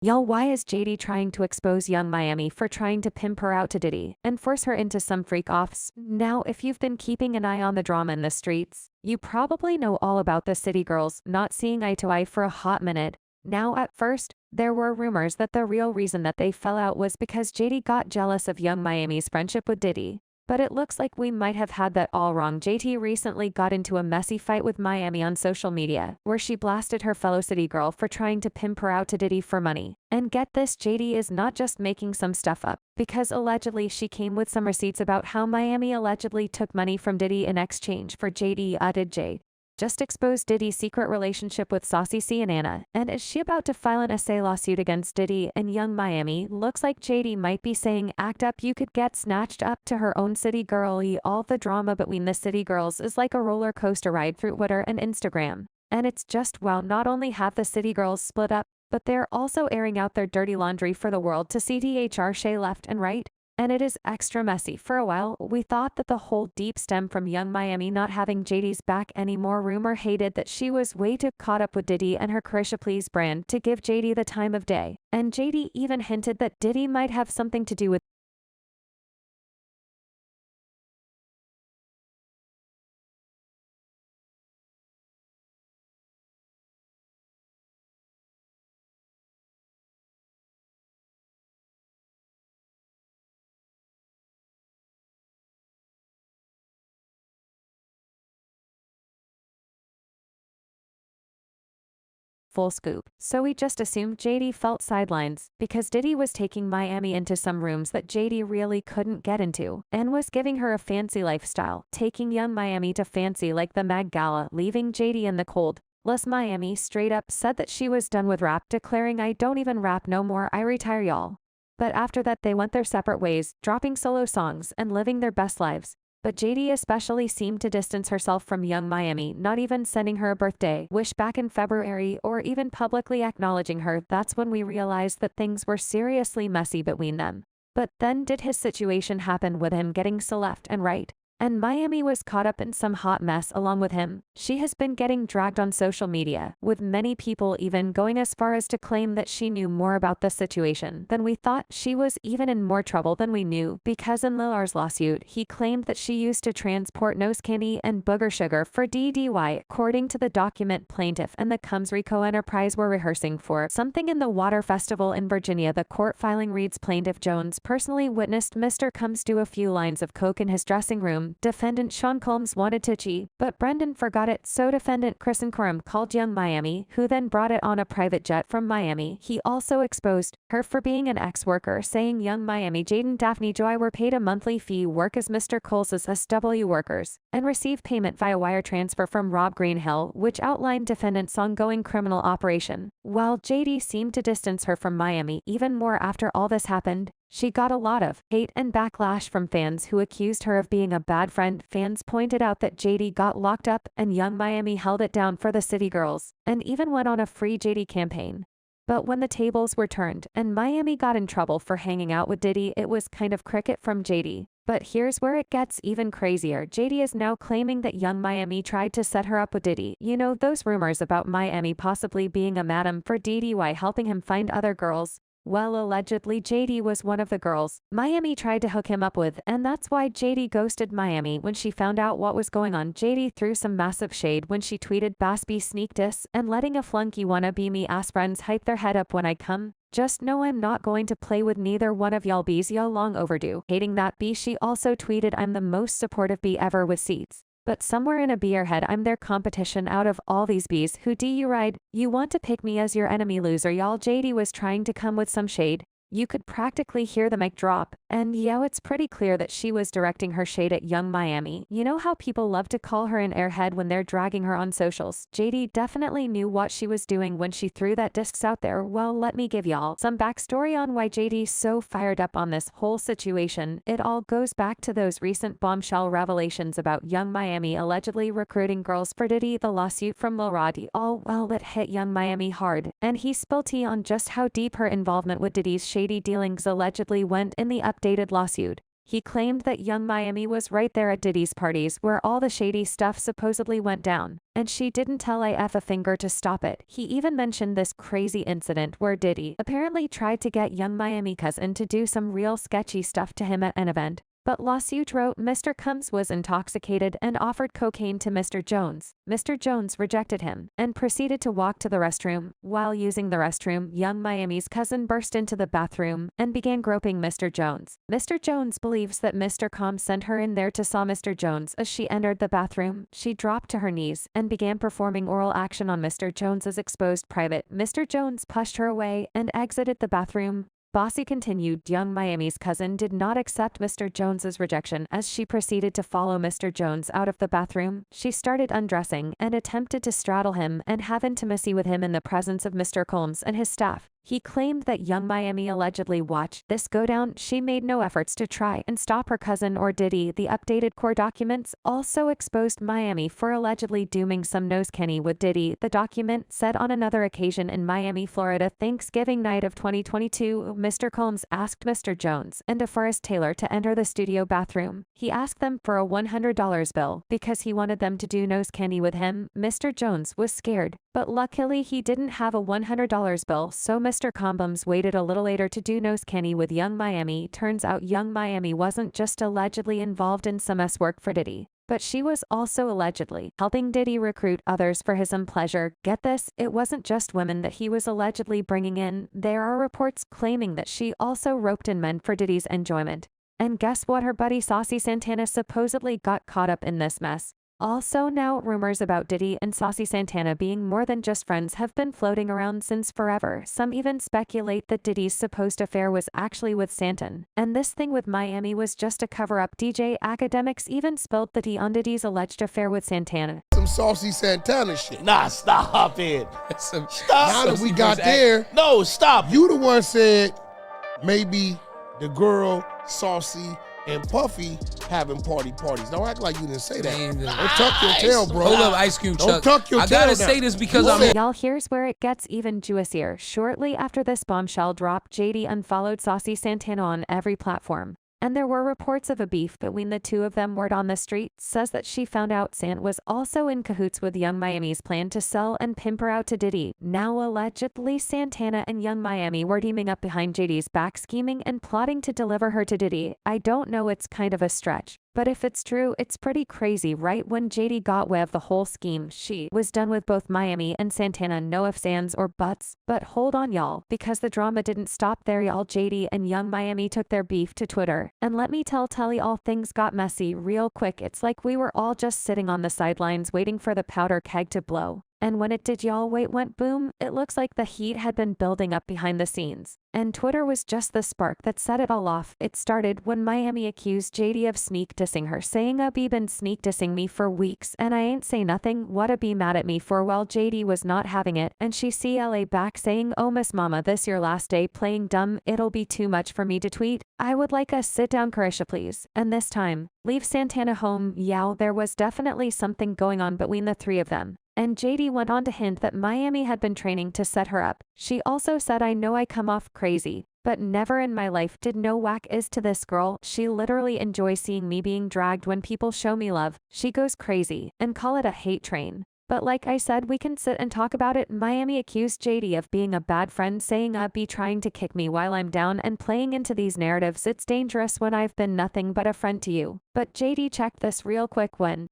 Y'all, why is JD trying to expose Young Miami for trying to pimp her out to Diddy and force her into some freak-offs? Now, if you've been keeping an eye on the drama in the streets, you probably know all about the city girls not seeing eye to eye for a hot minute. Now, at first, there were rumors that the real reason that they fell out was because JD got jealous of Young Miami's friendship with Diddy. But it looks like we might have had that all wrong. JT recently got into a messy fight with Miami on social media, where she blasted her fellow city girl for trying to pimp her out to Diddy for money. And get this, JD is not just making some stuff up, because allegedly she came with some receipts about how Miami allegedly took money from Diddy in exchange for JD. Did Jade just exposed Diddy's secret relationship with Saucy C and Anna, and is she about to file an essay lawsuit against Diddy and Young Miami? Looks like JD might be saying, act up, you could get snatched up to her own city girl. All the drama between the city girls is like a roller coaster ride through Twitter and Instagram. And it's just wow, not only have the city girls split up, but they're also airing out their dirty laundry for the world to see. Thr Shay left and right. And it is extra messy. For a while, we thought that the whole deep stem from Young Miami not having JD's back anymore. Rumor hated that she was way too caught up with Diddy and her Carisha Please brand to give JD the time of day. And JD even hinted that Diddy might have something to do with full scoop. So we just assumed JD felt sidelines because Diddy was taking Miami into some rooms that JD really couldn't get into and was giving her a fancy lifestyle, taking Young Miami to fancy like the Mag Gala, leaving JD in the cold. Les Miami straight up said that she was done with rap, declaring, I don't even rap no more, I retire y'all. But after that they went their separate ways, dropping solo songs and living their best lives. But JD especially seemed to distance herself from Young Miami, not even sending her a birthday wish back in February or even publicly acknowledging her. That's when we realized that things were seriously messy between them. But then did his situation happen with him getting so left and right? And Miami was caught up in some hot mess along with him. She has been getting dragged on social media, with many people even going as far as to claim that she knew more about the situation than we thought. She was even in more trouble than we knew, because in Lil R's lawsuit, he claimed that she used to transport nose candy and booger sugar for DDY. According to the document, plaintiff and the Combs Rico Enterprise were rehearsing for something in the Water Festival in Virginia. The court filing reads, Plaintiff Jones personally witnessed Mr. Combs do a few lines of coke in his dressing room. Defendant Sean Combs wanted to cheat, but Brendan forgot it, so defendant Chris Coram called Young Miami, who then brought it on a private jet from Miami. He also exposed her for being an ex-worker, saying Young Miami, Jaden, Daphne Joy were paid a monthly fee work as Mr. Cole's SW workers and receive payment via wire transfer from Rob Greenhill, which outlined defendant's ongoing criminal operation. While JD seemed to distance her from Miami even more after all this happened, she got a lot of hate and backlash from fans who accused her of being a bad friend. Fans pointed out that JD got locked up and Young Miami held it down for the city girls, and even went on a free JD campaign. But when the tables were turned and Miami got in trouble for hanging out with Diddy, it was kind of cricket from JD. But here's where it gets even crazier. JD is now claiming that Young Miami tried to set her up with Diddy. You know, those rumors about Miami possibly being a madam for DDY, helping him find other girls. Well, allegedly JD was one of the girls Miami tried to hook him up with, and that's why JD ghosted Miami when she found out what was going on. JD threw some massive shade when she tweeted, Bass B sneak diss and letting a flunky wanna be me ass friends hype their head up when I come. Just know I'm not going to play with neither one of y'all bees, y'all long overdue. Hating that B, she also tweeted, I'm the most supportive bee ever with seats. But somewhere in a beer head, I'm their competition out of all these bees. Who do you ride? You want to pick me as your enemy, loser, y'all. JD was trying to come with some shade. You could practically hear the mic drop. And yeah, it's pretty clear that she was directing her shade at Young Miami. You know how people love to call her an airhead when they're dragging her on socials? JD definitely knew what she was doing when she threw that discs out there. Well, let me give y'all some backstory on why JD's so fired up on this whole situation. It all goes back to those recent bombshell revelations about Young Miami allegedly recruiting girls for Diddy. The lawsuit from Lil Roddy, it hit Young Miami hard, and he spilled tea on just how deep her involvement with Diddy's shady dealings allegedly went in the updated lawsuit. He claimed that Young Miami was right there at Diddy's parties where all the shady stuff supposedly went down, and she didn't tell AF a finger to stop it. He even mentioned this crazy incident where Diddy apparently tried to get Young Miami cousin to do some real sketchy stuff to him at an event. But lawsuit wrote Mr. Combs was intoxicated and offered cocaine to Mr. Jones. Mr. Jones rejected him and proceeded to walk to the restroom. While using the restroom, Young Miami's cousin burst into the bathroom and began groping Mr. Jones. Mr. Jones believes that Mr. Combs sent her in there to saw Mr. Jones. As she entered the bathroom, she dropped to her knees and began performing oral action on Mr. Jones's exposed private. Mr. Jones pushed her away and exited the bathroom. Bossy continued, Young Miami's cousin did not accept Mr. Jones's rejection as she proceeded to follow Mr. Jones out of the bathroom. She started undressing and attempted to straddle him and have intimacy with him in the presence of Mr. Combs and his staff. He claimed that Young Miami allegedly watched this go down. She made no efforts to try and stop her cousin or Diddy. The updated court documents also exposed Miami for allegedly dooming some nose candy with Diddy. The document said on another occasion in Miami, Florida, Thanksgiving night of 2022, Mr. Combs asked Mr. Jones and DeForest Taylor to enter the studio bathroom. He asked them for a $100 bill because he wanted them to do nose candy with him. Mr. Jones was scared, but luckily he didn't have a $100 bill, so Mr. Combs waited a little later to do nose candy with Young Miami. Turns out Young Miami wasn't just allegedly involved in some work for Diddy, but she was also allegedly helping Diddy recruit others for his own pleasure. Get this, it wasn't just women that he was allegedly bringing in. There are reports claiming that she also roped in men for Diddy's enjoyment. And guess what? Her buddy Saucy Santana supposedly got caught up in this mess. Also, now rumors about Diddy and Saucy Santana being more than just friends have been floating around since forever. Some even speculate that Diddy's supposed affair was actually with Santan, and this thing with Miami was just a cover-up. DJ Academics even spilled the tea on Diddy's alleged affair with Santana. Some Saucy Santana shit. Nah, stop it. Stop. Now that we got there, no, stop. You the one said maybe the girl Saucy and Puffy having parties. Don't act like you didn't say that. Don't tuck your tail, bro. Hold up, Ice Cube Chuck. Don't tuck your tail. I gotta say this because Y'all, here's where it gets even juicier. Shortly after this bombshell drop, JD unfollowed Saucy Santana on every platform. And there were reports of a beef between the two of them. Word on the street says that she found out Sant was also in cahoots with Young Miami's plan to sell and pimp her out to Diddy. Now allegedly Santana and Young Miami were teaming up behind JD's back, scheming and plotting to deliver her to Diddy. I don't know, it's kind of a stretch, but if it's true, it's pretty crazy. Right when JD got wind of the whole scheme, she was done with both Miami and Santana. No ifs, ands, or buts. But hold on, y'all, because the drama didn't stop there, y'all. JD and Young Miami took their beef to Twitter. And let me tell y'all, things got messy real quick. It's like we were all just sitting on the sidelines waiting for the powder keg to blow. And when it did, y'all, went boom. It looks like the heat had been building up behind the scenes. And Twitter was just the spark that set it all off. It started when Miami accused JD of sneak dissing her, saying be been sneak dissing me for weeks and I ain't say nothing. What be mad at me for? Well, JD was not having it, and she CLA back saying, oh Miss Mama, this your last day playing dumb. It'll be too much for me to tweet. I would like a sit down Carisha please. And this time, leave Santana home. Yeah, there was definitely something going on between the three of them. And JD went on to hint that Miami had been training to set her up. She also said, I know I come off crazy, but never in my life did no whack is to this girl. She literally enjoys seeing me being dragged when people show me love. She goes crazy and call it a hate train. But like I said, we can sit and talk about it. Miami accused JD of being a bad friend, saying be trying to kick me while I'm down and playing into these narratives. It's dangerous when I've been nothing but a friend to you. But JD checked this real quick when